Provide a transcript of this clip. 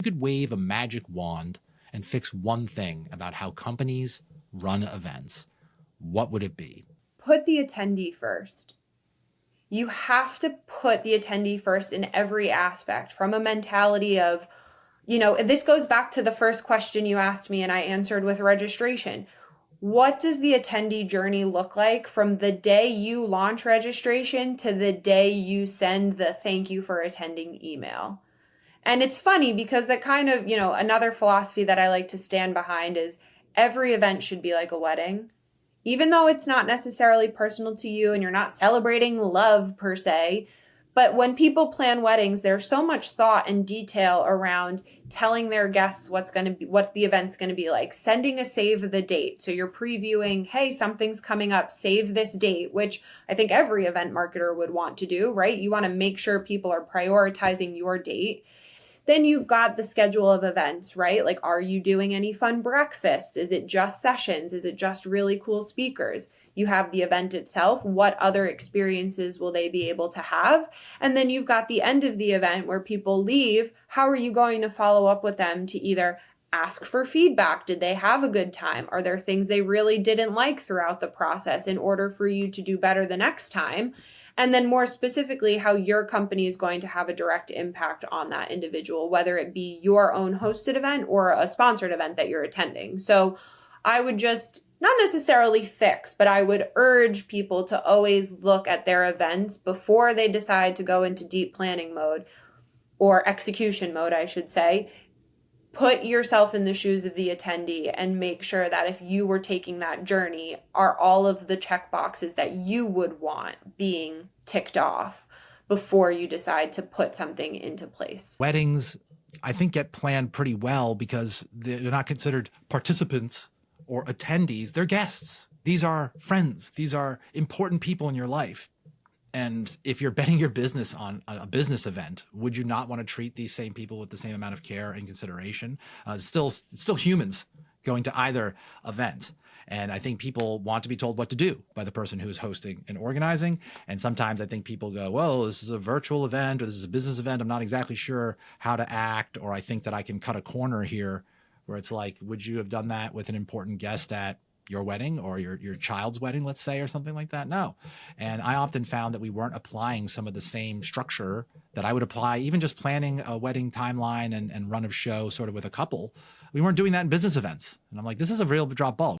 You could wave a magic wand and fix one thing about how companies run events, what would it be? Put the attendee first. You have to put the attendee first in every aspect, from a mentality of, this goes back to the first question you asked me and I answered with registration. What does the attendee journey look like from the day you launch registration to the day you send the thank you for attending email? And it's funny because that kind of, another philosophy that I like to stand behind is every event should be like a wedding. Even though it's not necessarily personal to you and you're not celebrating love per se, but when people plan weddings, there's so much thought and detail around telling their guests what the event's going to be like, sending a save the date. So you're previewing, hey, something's coming up, save this date, which I think every event marketer would want to do, right? You want to make sure people are prioritizing your date. Then you've got the schedule of events, right? Like, are you doing any fun breakfasts? Is it just sessions? Is it just really cool speakers? You have the event itself. What other experiences will they be able to have? And then you've got the end of the event where people leave. How are you going to follow up with them to either ask for feedback? Did they have a good time? Are there things they really didn't like throughout the process in order for you to do better the next time? And then more specifically, how your company is going to have a direct impact on that individual, whether it be your own hosted event or a sponsored event that you're attending. So I would just not necessarily fix, but I would urge people to always look at their events before they decide to go into deep planning mode, or execution mode, I should say. Put yourself in the shoes of the attendee and make sure that if you were taking that journey, are all of the check boxes that you would want being ticked off before you decide to put something into place. Weddings, I think, get planned pretty well because they're not considered participants or attendees. They're guests. These are friends. These are important people in your life. And if you're betting your business on a business event, would you not want to treat these same people with the same amount of care and consideration? Still humans going to either event. And I think people want to be told what to do by the person who's hosting and organizing. And sometimes I think people go, well, this is a virtual event or this is a business event. I'm not exactly sure how to act, or I think that I can cut a corner here, where it's like, would you have done that with an important guest at your wedding or your child's wedding, let's say, or something like that? No. And I often found that we weren't applying some of the same structure that I would apply, even just planning a wedding timeline and run of show sort of with a couple. We weren't doing that in business events. And I'm like, this is a real drop ball.